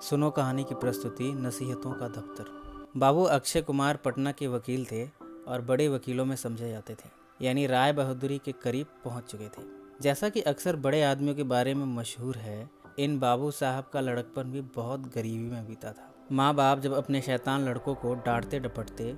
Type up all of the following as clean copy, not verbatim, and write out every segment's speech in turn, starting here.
सुनो कहानी की प्रस्तुति नसीहतों का दफ्तर। बाबू अक्षय कुमार पटना के वकील थे और बड़े वकीलों में समझे जाते थे, यानी राय बहादुरी के करीब पहुंच चुके थे। जैसा कि अक्सर बड़े आदमियों के बारे में मशहूर है, इन बाबू साहब का लड़कपन भी बहुत गरीबी में बीता था। माँ बाप जब अपने शैतान लड़कों को डांटते डपटते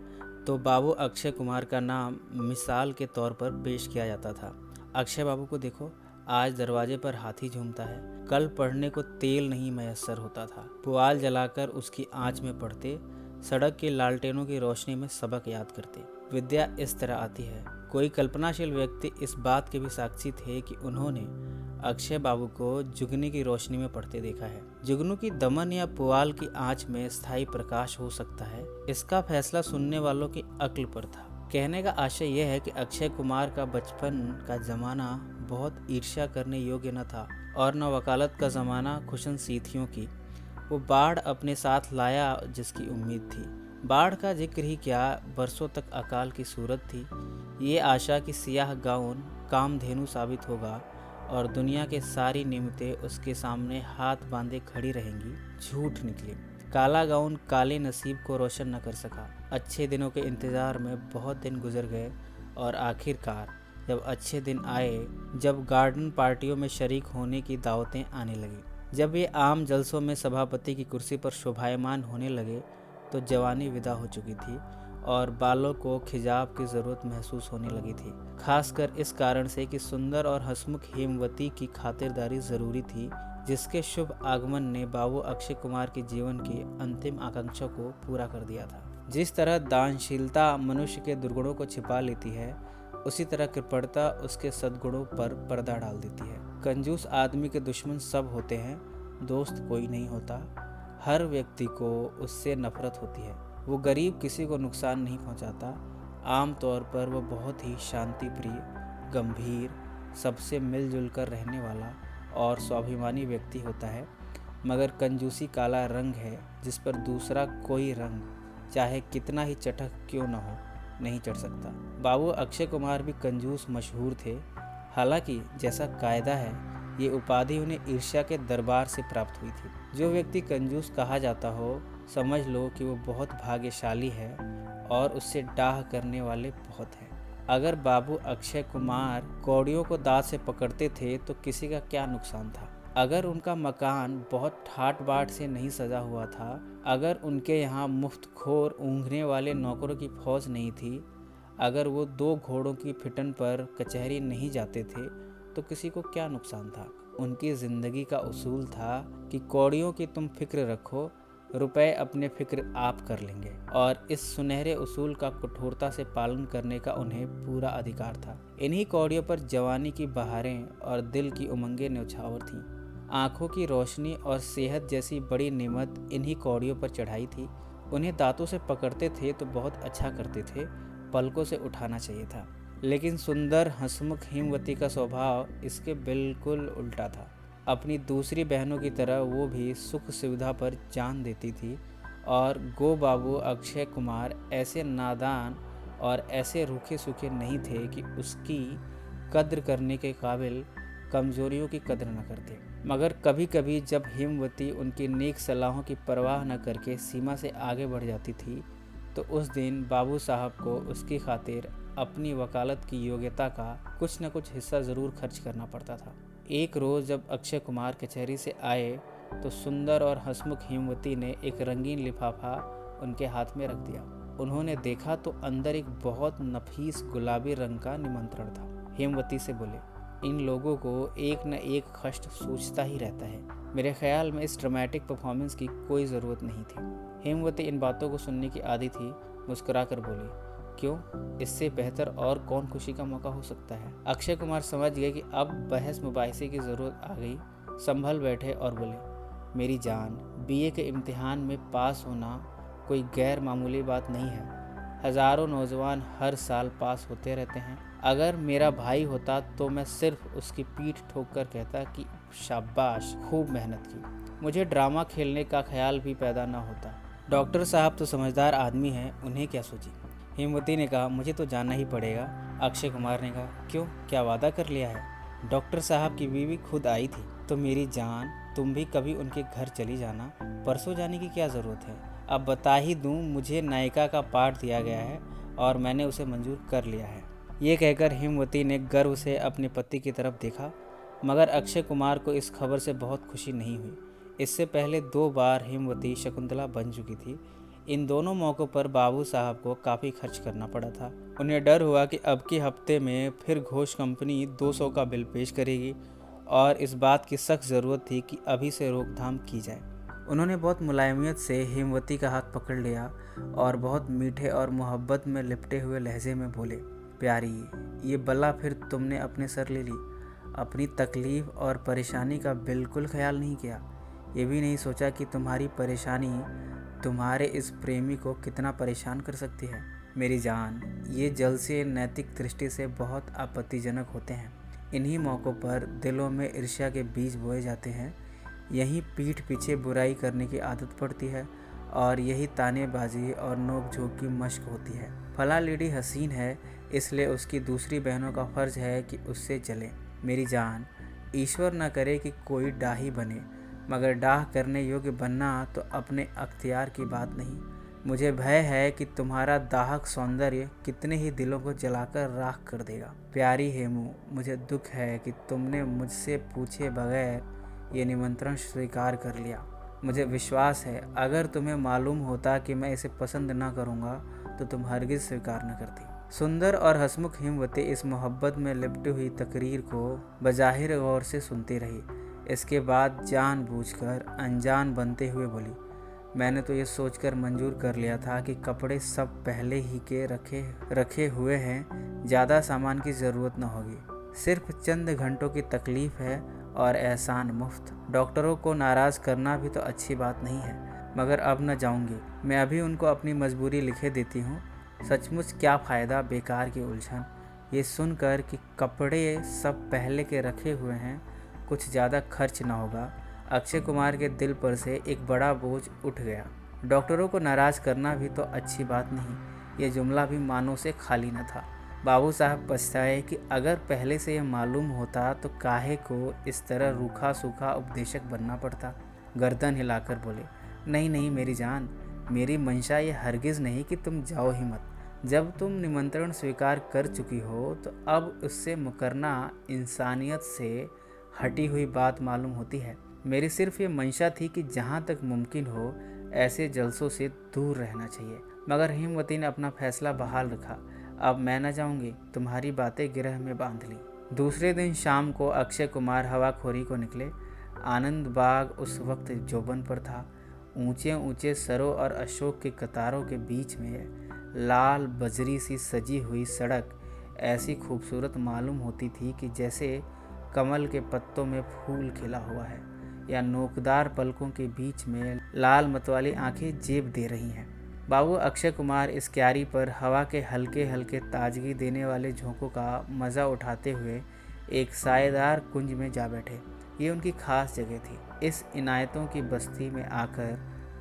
तो बाबू अक्षय कुमार का नाम मिसाल के तौर पर पेश किया जाता था। अक्षय बाबू को देखो, आज दरवाजे पर हाथी झूमता है, कल पढ़ने को तेल नहीं मैसर होता था, पुआल जलाकर उसकी आंच में पढ़ते, सड़क की लालटेनों की रोशनी में सबक याद करते। विद्या इस तरह आती है। कोई कल्पनाशील व्यक्ति इस बात के भी साक्षी थे कि उन्होंने अक्षय बाबू को जुगनी की रोशनी में पढ़ते देखा है। जुगनू की दमन या पुआल की आंच में स्थायी प्रकाश हो सकता है, इसका फैसला सुनने वालों की अक्ल पर था। कहने का आशय यह है कि अक्षय कुमार का बचपन का जमाना बहुत ईर्ष्या करने योग्य न था और न वकालत का ज़माना खुशनसीथियों की। वो बाढ़ अपने साथ लाया जिसकी उम्मीद थी। बाढ़ का जिक्र ही क्या, बरसों तक अकाल की सूरत थी। ये आशा कि सियाह गाउन कामधेनु साबित होगा और दुनिया के सारी नियमतें उसके सामने हाथ बांधे खड़ी रहेंगी, झूठ निकली। काला गाउन काले नसीब को रोशन न कर सका। अच्छे दिनों के इंतज़ार में बहुत दिन गुजर गए और आखिरकार जब अच्छे दिन आए, जब गार्डन पार्टियों में शरीक होने की दावतें आने लगी, जब ये आम जलसों में सभापति की कुर्सी पर शोभायमान होने लगे, तो जवानी विदा हो चुकी थी और बालों को खिजाब की ज़रूरत महसूस होने लगी थी। खासकर इस कारण से कि सुंदर और हंसमुख हेमवती की खातिरदारी ज़रूरी थी, जिसके शुभ आगमन ने बाबू अक्षय कुमार के जीवन की अंतिम आकांक्षा को पूरा कर दिया था। जिस तरह दानशीलता मनुष्य के दुर्गुणों को छिपा लेती है, उसी तरह कृपणता उसके सद्गुणों पर पर्दा डाल देती है। कंजूस आदमी के दुश्मन सब होते हैं, दोस्त कोई नहीं होता। हर व्यक्ति को उससे नफरत होती है। वो गरीब किसी को नुकसान नहीं पहुंचाता। आम तौर पर वह बहुत ही शांति प्रिय, गंभीर, सबसे मिलजुल कर रहने वाला और स्वाभिमानी व्यक्ति होता है। मगर कंजूसी काला रंग है जिस पर दूसरा कोई रंग, चाहे कितना ही चटक क्यों न हो, नहीं चढ़ सकता। बाबू अक्षय कुमार भी कंजूस मशहूर थे। हालांकि जैसा कायदा है, ये उपाधि उन्हें ईर्ष्या के दरबार से प्राप्त हुई थी। जो व्यक्ति कंजूस कहा जाता हो, समझ लो कि वो बहुत भाग्यशाली है और उससे डाह करने वाले बहुत हैं। अगर बाबू अक्षय कुमार कौड़ियों को दांत से पकड़ते थे तो किसी का क्या नुकसान था। अगर उनका मकान बहुत ठाट बाट से नहीं सजा हुआ था, अगर उनके यहाँ मुफ्तखोर ऊँघने वाले नौकरों की फौज नहीं थी, अगर वो 2 घोड़ों की फिटन पर कचहरी नहीं जाते थे, तो किसी को क्या नुकसान था। उनकी ज़िंदगी का उसूल था कि कौड़ियों की तुम फिक्र रखो, रुपए अपने फिक्र आप कर लेंगे, और इस सुनहरे उसूल का कठोरता से पालन करने का उन्हें पूरा अधिकार था। इन्हीं कौड़ियों पर जवानी की बहारें और दिल की उमंगें न्यौछावर थीं। आँखों की रोशनी और सेहत जैसी बड़ी नेमत इन्हीं कौड़ियों पर चढ़ाई थी। उन्हें दांतों से पकड़ते थे तो बहुत अच्छा करते थे, पलकों से उठाना चाहिए था। लेकिन सुंदर हंसमुख हेमवती का स्वभाव इसके बिल्कुल उल्टा था। अपनी दूसरी बहनों की तरह वो भी सुख सुविधा पर जान देती थी, और गो बाबू अक्षय कुमार ऐसे नादान और ऐसे रूखे सूखे नहीं थे कि उसकी कद्र करने के काबिल कमजोरियों की कद्र न करते। मगर कभी कभी जब हेमवती उनकी नेक सलाहों की परवाह न करके सीमा से आगे बढ़ जाती थी, तो उस दिन बाबू साहब को उसकी खातिर अपनी वकालत की योग्यता का कुछ न कुछ हिस्सा ज़रूर खर्च करना पड़ता था। एक रोज़ जब अक्षय कुमार कचहरी से आए तो सुंदर और हंसमुख हेमवती ने एक रंगीन लिफाफा उनके हाथ में रख दिया। उन्होंने देखा तो अंदर एक बहुत नफीस गुलाबी रंग का निमंत्रण था। हेमवती से बोले, इन लोगों को एक न एक कष्ट सूझता ही रहता है। मेरे ख्याल में इस ड्रामेटिक परफॉर्मेंस की कोई ज़रूरत नहीं थी। हेमवती इन बातों को सुनने की आदी थी। मुस्कुराकर बोली, क्यों, इससे बेहतर और कौन खुशी का मौका हो सकता है। अक्षय कुमार समझ गए कि अब बहस मुबाहिसे की ज़रूरत आ गई। संभल बैठे और बोले, मेरी जान, बीए के इम्तिहान में पास होना कोई गैर मामूली बात नहीं है। हज़ारों नौजवान हर साल पास होते रहते हैं। अगर मेरा भाई होता तो मैं सिर्फ उसकी पीठ ठोक कर कहता कि शाबाश, खूब मेहनत की। मुझे ड्रामा खेलने का ख्याल भी पैदा ना होता। डॉक्टर साहब तो समझदार आदमी हैं, उन्हें क्या सूझी। हेमवती ने कहा, मुझे तो जानना ही पड़ेगा। अक्षय कुमार ने कहा, क्यों, क्या वादा कर लिया है। डॉक्टर साहब की बीवी खुद आई थी। तो मेरी जान, तुम भी कभी उनके घर चली जाना, परसों जाने की क्या ज़रूरत है। अब बता ही दूँ, मुझे नायिका का पार्ट दिया गया है और मैंने उसे मंजूर कर लिया है। ये कहकर हेमवती ने गर्व से अपने पति की तरफ देखा, मगर अक्षय कुमार को इस खबर से बहुत खुशी नहीं हुई। इससे पहले 2 बार हेमवती शकुंतला बन चुकी थी। इन दोनों मौक़ों पर बाबू साहब को काफ़ी खर्च करना पड़ा था। उन्हें डर हुआ कि अब के हफ्ते में फिर घोष कंपनी 200 का बिल पेश करेगी और इस बात की सख्त ज़रूरत थी कि अभी से रोकथाम की जाए। उन्होंने बहुत मुलायमियत से हेमवती का हाथ पकड़ लिया और बहुत मीठे और मोहब्बत में लिपटे हुए लहजे में बोले, प्यारी, ये बला फिर तुमने अपने सर ले ली। अपनी तकलीफ़ और परेशानी का बिल्कुल ख्याल नहीं किया। ये भी नहीं सोचा कि तुम्हारी परेशानी तुम्हारे इस प्रेमी को कितना परेशान कर सकती है। मेरी जान, ये जल से नैतिक दृष्टि से बहुत आपत्तिजनक होते हैं। इन्हीं मौक़ों पर दिलों में ईर्ष्या के बीज बोए जाते हैं। यहीं पीठ पीछे बुराई करने की आदत पड़ती है और यही तानेबाजी और नोक झोंक की मश्क होती है। फला लेडी हसीन है, इसलिए उसकी दूसरी बहनों का फ़र्ज़ है कि उससे जले। मेरी जान, ईश्वर न करे कि कोई डाही बने, मगर डाह करने योग्य बनना तो अपने अख्तियार की बात नहीं। मुझे भय है कि तुम्हारा दाहक सौंदर्य कितने ही दिलों को जलाकर राख कर देगा। प्यारी हेमू, मुझे दुख है कि तुमने मुझसे पूछे बगैर ये निमंत्रण स्वीकार कर लिया। मुझे विश्वास है अगर तुम्हें मालूम होता कि मैं इसे पसंद ना करूँगा तो तुम हरगिज़ स्वीकार न करती। सुंदर और हंसमुख हेमवती इस मोहब्बत में लिपटी हुई तकरीर को बज़ाहिर गौर से सुनती रही। इसके बाद जानबूझकर अनजान बनते हुए बोली, मैंने तो ये सोचकर मंजूर कर लिया था कि कपड़े सब पहले ही के रखे हुए हैं, ज़्यादा सामान की ज़रूरत न होगी। सिर्फ चंद घंटों की तकलीफ़ है और एहसान मुफ्त। डॉक्टरों को नाराज़ करना भी तो अच्छी बात नहीं है, मगर अब न जाऊंगी। मैं अभी उनको अपनी मजबूरी लिखे देती हूँ। सचमुच क्या फ़ायदा बेकार की उलझन। ये सुनकर कि कपड़े सब पहले के रखे हुए हैं, कुछ ज़्यादा खर्च ना होगा, अक्षय कुमार के दिल पर से एक बड़ा बोझ उठ गया। डॉक्टरों को नाराज़ करना भी तो अच्छी बात नहीं। ये जुमला भी मानों से खाली न था। बाबू साहब पछताए कि अगर पहले से यह मालूम होता तो काहे को इस तरह रूखा सूखा उपदेशक बनना पड़ता। गर्दन हिलाकर बोले, नहीं नहीं मेरी जान, मेरी मंशा ये हरगिज़ नहीं कि तुम जाओ ही मत। जब तुम निमंत्रण स्वीकार कर चुकी हो तो अब उससे मुकरना इंसानियत से हटी हुई बात मालूम होती है। मेरी सिर्फ ये मंशा थी कि जहाँ तक मुमकिन हो ऐसे जलसों से दूर रहना चाहिए। मगर हेमवती ने अपना फैसला बहाल रखा। अब मैं न जाऊंगी, तुम्हारी बातें गिरह में बांध ली। दूसरे दिन शाम को अक्षय कुमार हवाखोरी को निकले। आनंद बाग उस वक्त जोबन पर था। ऊंचे ऊंचे सरों और अशोक की कतारों के बीच में लाल बजरी सी सजी हुई सड़क ऐसी खूबसूरत मालूम होती थी कि जैसे कमल के पत्तों में फूल खिला हुआ है या नोकदार पलकों के बीच में लाल मतवाली आंखें जेब दे रही हैं। बाबू अक्षय कुमार इस क्यारी पर हवा के हल्के हल्के ताजगी देने वाले झोंकों का मज़ा उठाते हुए एक सायेदार कुंज में जा बैठे। ये उनकी खास जगह थी। इस इनायतों की बस्ती में आकर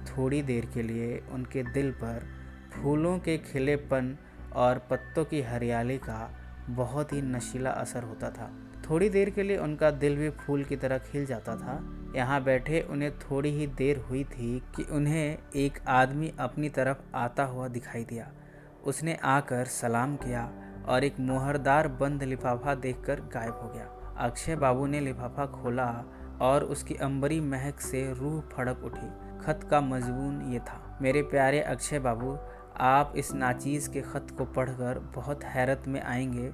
थोड़ी देर के लिए उनके दिल पर फूलों के खिलेपन और पत्तों की हरियाली का बहुत ही नशीला असर होता था। थोड़ी देर के लिए उनका दिल भी फूल की तरह खिल जाता था। यहाँ बैठे उन्हें थोड़ी ही देर हुई थी कि उन्हें एक आदमी अपनी तरफ आता हुआ दिखाई दिया। उसने आकर सलाम किया और एक मोहरदार बंद लिफाफा देखकर गायब हो गया। अक्षय बाबू ने लिफाफा खोला और उसकी अंबरी महक से रूह फड़क उठी। खत का मजमून ये था, मेरे प्यारे अक्षय बाबू, आप इस नाचीज़ के खत को पढ़कर बहुत हैरत में आएंगे,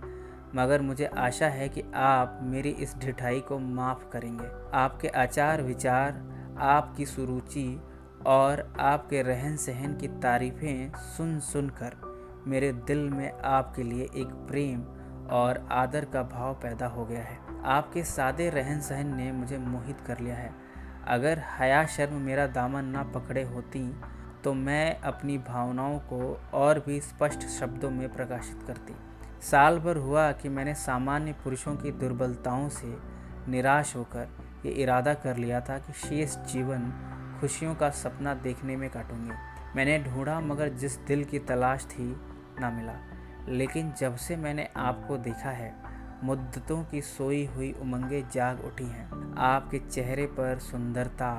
मगर मुझे आशा है कि आप मेरी इस ढिठाई को माफ़ करेंगे। आपके आचार विचार, आपकी सुरुचि और आपके रहन सहन की तारीफ़ें सुन सुनकर मेरे दिल में आपके लिए एक प्रेम और आदर का भाव पैदा हो गया है। आपके सादे रहन सहन ने मुझे मोहित कर लिया है। अगर हया शर्म मेरा दामन ना पकड़े होती तो मैं अपनी भावनाओं को और भी स्पष्ट शब्दों में प्रकाशित करती। साल भर हुआ कि मैंने सामान्य पुरुषों की दुर्बलताओं से निराश होकर ये इरादा कर लिया था कि शेष जीवन खुशियों का सपना देखने में काटूंगी। मैंने ढूंढा मगर जिस दिल की तलाश थी ना मिला, लेकिन जब से मैंने आपको देखा है मुद्दतों की सोई हुई उमंगें जाग उठी हैं। आपके चेहरे पर सुंदरता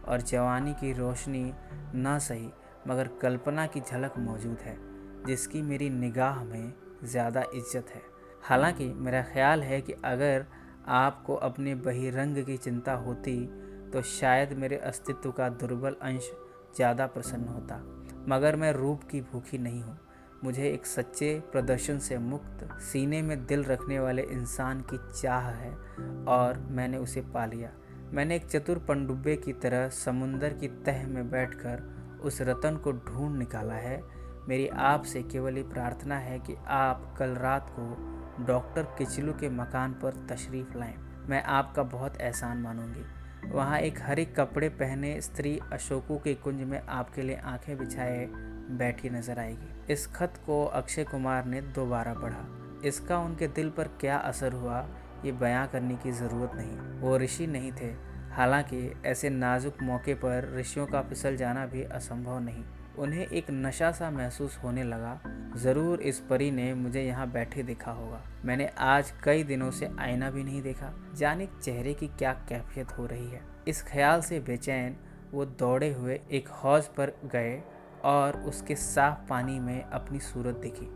और जवानी की रोशनी न सही मगर कल्पना की झलक मौजूद है, जिसकी मेरी निगाह में ज़्यादा इज्जत है। हालांकि मेरा ख्याल है कि अगर आपको अपने बहिरंग की चिंता होती तो शायद मेरे अस्तित्व का दुर्बल अंश ज़्यादा प्रसन्न होता, मगर मैं रूप की भूखी नहीं हूँ। मुझे एक सच्चे प्रदर्शन से मुक्त सीने में दिल रखने वाले इंसान की चाह है और मैंने उसे पा लिया। मैंने एक चतुर पनडुब्बे की तरह समुंदर की तह में बैठकर उस रतन को ढूंढ निकाला है। मेरी आपसे केवल ये प्रार्थना है कि आप कल रात को डॉक्टर किचलू के मकान पर तशरीफ़ लाएं। मैं आपका बहुत एहसान मानूंगी। वहाँ एक हरे कपड़े पहने स्त्री अशोकों के कुंज में आपके लिए आंखें बिछाए बैठी नजर आएगी। इस खत को अक्षय कुमार ने दोबारा पढ़ा। इसका उनके दिल पर क्या असर हुआ ये बयां करने की ज़रूरत नहीं। वो ऋषि नहीं थे, हालांकि ऐसे नाजुक मौके पर ऋषियों का फिसल जाना भी असंभव नहीं। उन्हें एक नशा सा महसूस होने लगा। ज़रूर इस परी ने मुझे यहाँ बैठे देखा होगा। मैंने आज कई दिनों से आईना भी नहीं देखा, जाने चेहरे की क्या कैफियत हो रही है। इस ख्याल से बेचैन वो दौड़े हुए एक हौज पर गए और उसके साफ पानी में अपनी सूरत दिखी,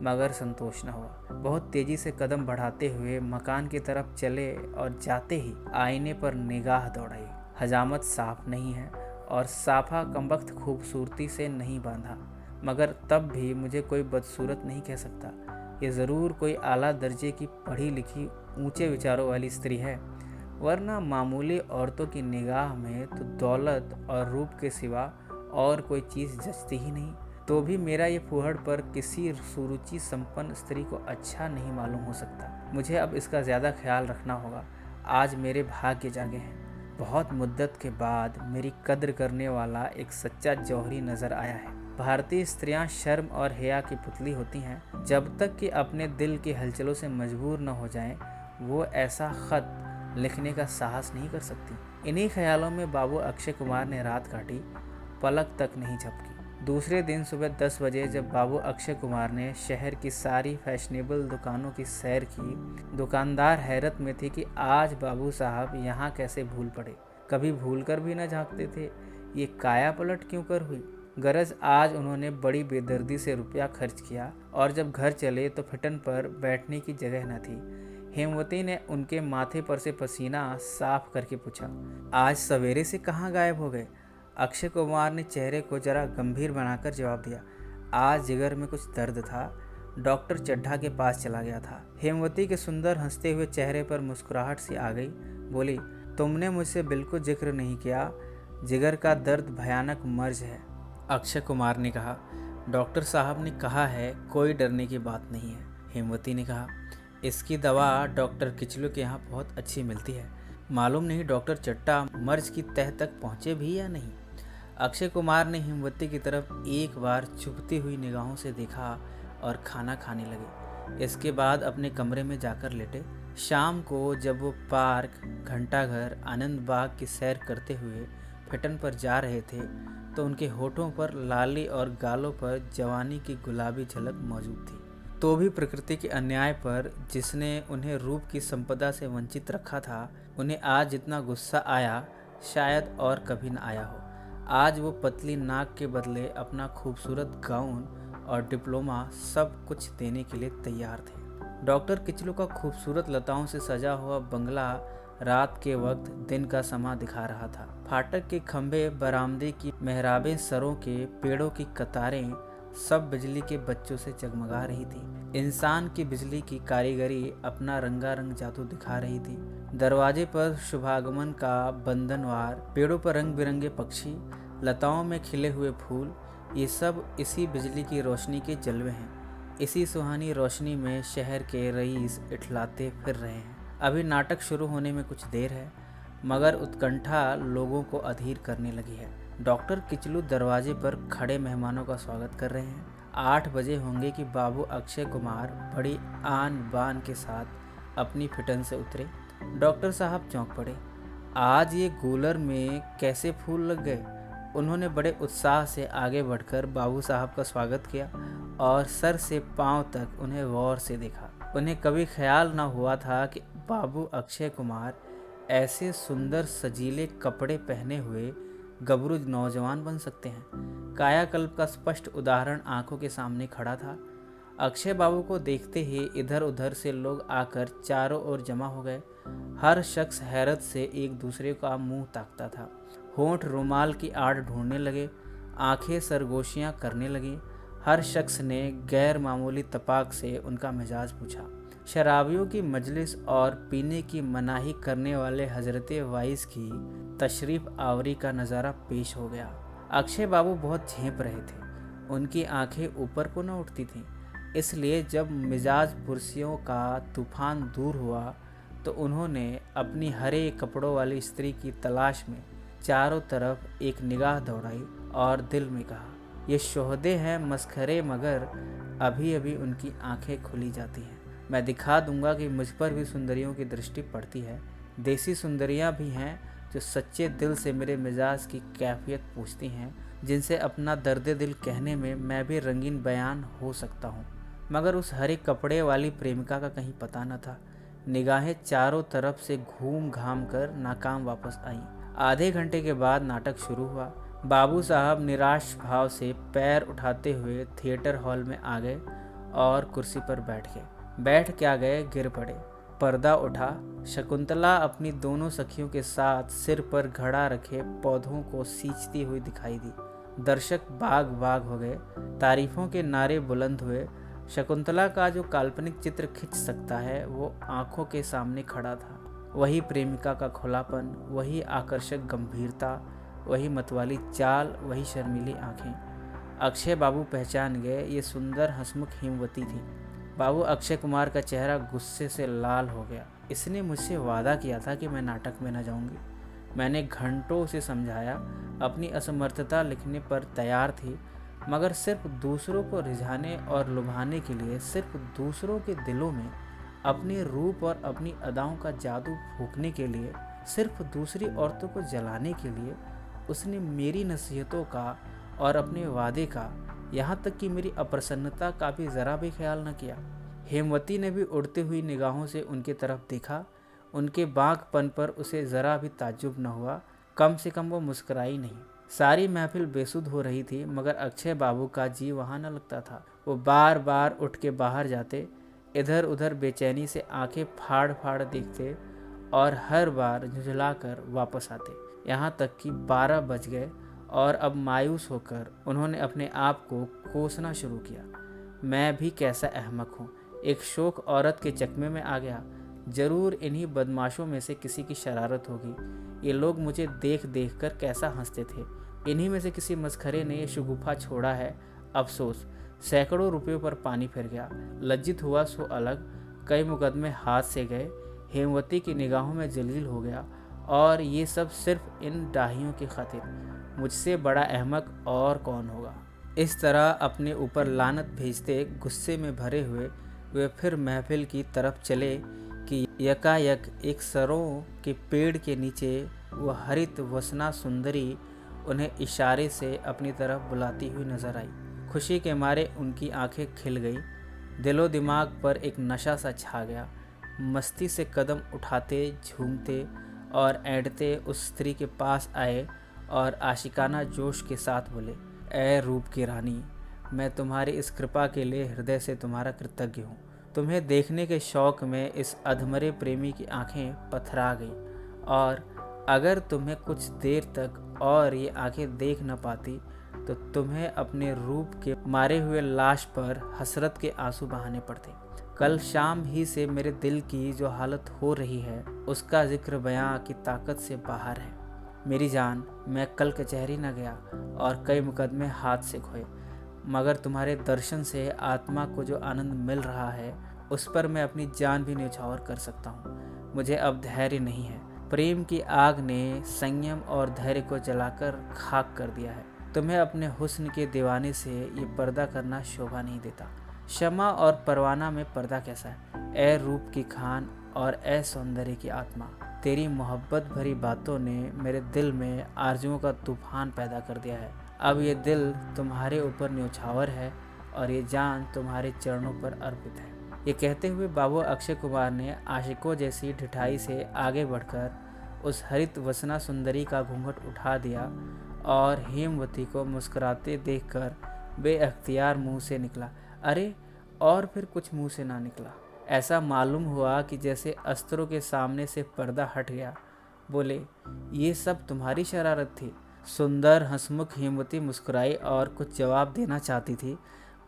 मगर संतोष न हुआ। बहुत तेजी से कदम बढ़ाते हुए मकान की तरफ चले और जाते ही आईने पर निगाह दौड़ाई। हजामत साफ नहीं है और साफा कमबख्त खूबसूरती से नहीं बांधा, मगर तब भी मुझे कोई बदसूरत नहीं कह सकता। ये ज़रूर कोई आला दर्जे की पढ़ी लिखी ऊंचे विचारों वाली स्त्री है, वरना मामूली औरतों की निगाह में तो दौलत और रूप के सिवा और कोई चीज़ जचती ही नहीं। तो भी मेरा ये फूहड़ पर किसी सुरुचि संपन्न स्त्री को अच्छा नहीं मालूम हो सकता। मुझे अब इसका ज़्यादा ख्याल रखना होगा। आज मेरे भाग्य जागे हैं। बहुत मुद्दत के बाद मेरी कद्र करने वाला एक सच्चा जौहरी नज़र आया है। भारतीय स्त्रियां शर्म और हया की पुतली होती हैं। जब तक कि अपने दिल की हलचलों से मजबूर न हो जाएं, वो ऐसा खत लिखने का साहस नहीं कर सकती। इन्हीं ख्यालों में बाबू अक्षय कुमार ने रात काटी, पलक तक नहीं झपकी। दूसरे दिन सुबह 10 बजे जब बाबू अक्षय कुमार ने शहर की सारी फैशनेबल दुकानों की सैर की, दुकानदार हैरत में थे कि आज बाबू साहब यहाँ कैसे भूल पड़े। कभी भूल कर भी न झांकते थे, ये काया पलट क्यों कर हुई। गरज आज उन्होंने बड़ी बेदर्दी से रुपया खर्च किया और जब घर चले तो फिटन पर बैठने की जगह न थी। हेमवती ने उनके माथे पर से पसीना साफ करके पूछा, आज सवेरे से कहाँ गायब हो गए। अक्षय कुमार ने चेहरे को जरा गंभीर बनाकर जवाब दिया, आज जिगर में कुछ दर्द था, डॉक्टर चड्ढा के पास चला गया था। हेमवती के सुंदर हंसते हुए चेहरे पर मुस्कुराहट सी आ गई। बोली, तुमने मुझसे बिल्कुल जिक्र नहीं किया, जिगर का दर्द भयानक मर्ज है। अक्षय कुमार ने कहा, डॉक्टर साहब ने कहा है कोई डरने की बात नहीं है। हेमवती ने कहा, इसकी दवा डॉक्टर किचलू के यहाँ बहुत अच्छी मिलती है। मालूम नहीं डॉक्टर चड्ढा मर्ज की तह तक पहुँचे भी या नहीं। अक्षय कुमार ने हेमवती की तरफ एक बार चुभती हुई निगाहों से देखा और खाना खाने लगे। इसके बाद अपने कमरे में जाकर लेटे। शाम को जब वो पार्क, घंटाघर, आनंद बाग की सैर करते हुए फिटन पर जा रहे थे तो उनके होठों पर लाली और गालों पर जवानी की गुलाबी झलक मौजूद थी। तो भी प्रकृति के अन्याय पर जिसने उन्हें रूप की संपदा से वंचित रखा था, उन्हें आज जितना गुस्सा आया शायद और कभी न आया हो। आज वो पतली नाक के बदले अपना खूबसूरत गाउन और डिप्लोमा सब कुछ देने के लिए तैयार थे। डॉक्टर किचलू का खूबसूरत लताओं से सजा हुआ बंगला रात के वक्त दिन का समा दिखा रहा था। फाटक के खंभे, बरामदे की मेहराबें, सरों के पेड़ों की कतारें सब बिजली के बच्चों से जगमगा रही थी। इंसान की बिजली की कारीगरी अपना रंगारंग जादू दिखा रही थी। दरवाजे पर शुभागमन का बंधनवार, पेड़ों पर रंग बिरंगे पक्षी, लताओं में खिले हुए फूल, ये सब इसी बिजली की रोशनी के जलवे हैं। इसी सुहानी रोशनी में शहर के रईस इठलाते फिर रहे हैं। अभी नाटक शुरू होने में कुछ देर है, मगर उत्कंठा लोगों को अधीर करने लगी है। डॉक्टर किचलू दरवाजे पर खड़े मेहमानों का स्वागत कर रहे हैं। 8 बजे होंगे कि बाबू अक्षय कुमार बड़ी आन बान के साथ अपनी फिटन से उतरे। डॉक्टर साहब चौंक पड़े। आज ये गूलर में कैसे फूल लग गए। उन्होंने बड़े उत्साह से आगे बढ़कर बाबू साहब का स्वागत किया और सर से पांव तक उन्हें गौर से देखा। उन्हें कभी ख्याल न हुआ था कि बाबू अक्षय कुमार ऐसे सुंदर सजीले कपड़े पहने हुए गबरू नौजवान बन सकते हैं। कायाकल्प का स्पष्ट उदाहरण आंखों के सामने खड़ा था। अक्षय बाबू को देखते ही इधर उधर से लोग आकर चारों ओर जमा हो गए। हर शख्स हैरत से एक दूसरे का मुंह ताकता था। होंठ रुमाल की आड़ ढूंढने लगे, आंखें सरगोशियां करने लगीं। हर शख्स ने गैर मामूली तपाक से उनका मिजाज पूछा। शराबियों की मजलिस और पीने की मनाही करने वाले हजरत वाइस की तशरीफ आवरी का नज़ारा पेश हो गया। अक्षय बाबू बहुत झेंप रहे थे। उनकी आंखें ऊपर को न उठती थीं। इसलिए जब मिजाज पुरसियों का तूफान दूर हुआ तो उन्होंने अपनी हरे कपड़ों वाली स्त्री की तलाश में चारों तरफ एक निगाह दौड़ाई और दिल में कहा, ये शोहदे हैं मस्खरे, मगर अभी अभी उनकी आंखें खुली जाती हैं। मैं दिखा दूंगा कि मुझ पर भी सुंदरियों की दृष्टि पड़ती है। देसी सुंदरियां भी हैं जो सच्चे दिल से मेरे मिजाज की कैफियत पूछती हैं, जिनसे अपना दर्द दिल कहने में मैं भी रंगीन बयान हो सकता हूँ। मगर उस हरे कपड़े वाली प्रेमिका का कहीं पता न था। निगाहें चारों तरफ से घूम घाम कर नाकाम वापस आईं। आधे घंटे के बाद नाटक शुरू हुआ। बाबू साहब निराश भाव से पैर उठाते हुए थिएटर हॉल में आ गए और कुर्सी पर बैठ गए। बैठ क्या गए, गिर पड़े। पर्दा उठा। शकुंतला अपनी दोनों सखियों के साथ सिर पर घड़ा रखे पौधों को सींचती हुई दिखाई दी। दर्शक बाग बाग हो गए। तारीफों के नारे बुलंद हुए। शकुंतला का जो काल्पनिक चित्र खिंच सकता है वो आंखों के सामने खड़ा था। वही प्रेमिका का खुलापन, वही आकर्षक गंभीरता, वही मतवाली चाल, वही शर्मीली आंखें। अक्षय बाबू पहचान गए, ये सुंदर हंसमुख हेमवती थी। बाबू अक्षय कुमार का चेहरा गुस्से से लाल हो गया। इसने मुझसे वादा किया था कि मैं नाटक में न जाऊंगी। मैंने घंटों उसे समझाया। अपनी असमर्थता लिखने पर तैयार थी, मगर सिर्फ दूसरों को रिझाने और लुभाने के लिए, सिर्फ दूसरों के दिलों में अपने रूप और अपनी अदाओं का जादू फूंकने के लिए, सिर्फ दूसरी औरतों को जलाने के लिए उसने मेरी नसीहतों का और अपने वादे का, यहाँ तक कि मेरी अप्रसन्नता का भी ज़रा भी ख्याल न किया। हेमवती ने भी उड़ती हुई निगाहों से उनके तरफ देखा। उनके बांकपन पर उसे ज़रा भी ताज्जुब न हुआ। कम से कम वो मुस्कुराई नहीं। सारी महफिल बेसुध हो रही थी, मगर अक्षय बाबू का जी वहाँ न लगता था। वो बार बार उठ के बाहर जाते, इधर उधर बेचैनी से आंखें फाड़ फाड़ देखते और हर बार झुंझलाकर वापस आते। यहाँ तक कि 12 बज गए और अब मायूस होकर उन्होंने अपने आप को कोसना शुरू किया। मैं भी कैसा अहमक हूँ, एक शोक औरत के चकमे में आ गया। जरूर इन्हीं बदमाशों में से किसी की शरारत होगी। ये लोग मुझे देख देख कर कैसा हंसते थे। इन्हीं में से किसी मस्खरे ने ये शगुफा छोड़ा है। अफसोस, सैकड़ों रुपयों पर पानी फिर गया। लज्जित हुआ सो अलग, कई मुकदमे हाथ से गए। हेमवती की निगाहों में जलील हो गया, और ये सब सिर्फ इन डाहियों की खातिर। मुझसे बड़ा अहमक और कौन होगा। इस तरह अपने ऊपर लानत भेजते गुस्से में भरे हुए वे फिर महफिल की तरफ चले कि यकायक एक सरों के पेड़ के नीचे वह हरित वसना सुंदरी उन्हें इशारे से अपनी तरफ बुलाती हुई नजर आई। खुशी के मारे उनकी आंखें खिल गई। दिलो दिमाग पर एक नशा सा छा गया। मस्ती से कदम उठाते, झूमते और ऐंठते उस स्त्री के पास आए और आशिकाना जोश के साथ बोले, ऐ रूप की रानी, मैं तुम्हारी इस कृपा के लिए हृदय से तुम्हारा कृतज्ञ हूँ। तुम्हें देखने के शौक में इस अधमरे प्रेमी की आंखें पथरा गईं, और अगर तुम्हें कुछ देर तक और ये आंखें देख न पाती तो तुम्हें अपने रूप के मारे हुए लाश पर हसरत के आंसू बहाने पड़ते। कल शाम ही से मेरे दिल की जो हालत हो रही है उसका जिक्र बयां की ताकत से बाहर है। मेरी जान, मैं कल कचहरी न गया और कई मुकदमे हाथ से खोए, मगर तुम्हारे दर्शन से आत्मा को जो आनंद मिल रहा है उस पर मैं अपनी जान भी न्यौछावर कर सकता हूँ। मुझे अब धैर्य नहीं है। प्रेम की आग ने संयम और धैर्य को जलाकर खाक कर दिया है। तुम्हें अपने हुस्न के दीवाने से ये पर्दा करना शोभा नहीं देता। शमा और परवाना में पर्दा कैसा है? ए रूप की खान और ए सौंदर्य की आत्मा, तेरी मोहब्बत भरी बातों ने मेरे दिल में आरजुओं का तूफान पैदा कर दिया है। अब ये दिल तुम्हारे ऊपर न्यौछावर है और ये जान तुम्हारे चरणों पर अर्पित है। ये कहते हुए बाबू अक्षय कुमार ने आशिकों जैसी ढिठाई से आगे बढ़कर उस हरित वसना सुंदरी का घूंघट उठा दिया और हेमवती को मुस्कुराते देखकर बेअख्तियार मुंह से निकला, अरे, और फिर कुछ मुंह से ना निकला। ऐसा मालूम हुआ कि जैसे अस्त्रों के सामने से पर्दा हट गया। बोले, ये सब तुम्हारी शरारत थी। सुंदर हंसमुख हेमवती मुस्कुराई और कुछ जवाब देना चाहती थी,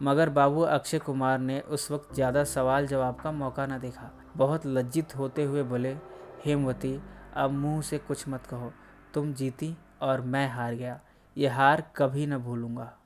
मगर बाबू अक्षय कुमार ने उस वक्त ज़्यादा सवाल जवाब का मौका न देखा। बहुत लज्जित होते हुए बोले, हेमवती, अब मुंह से कुछ मत कहो। तुम जीती और मैं हार गया। ये हार कभी न भूलूंगा।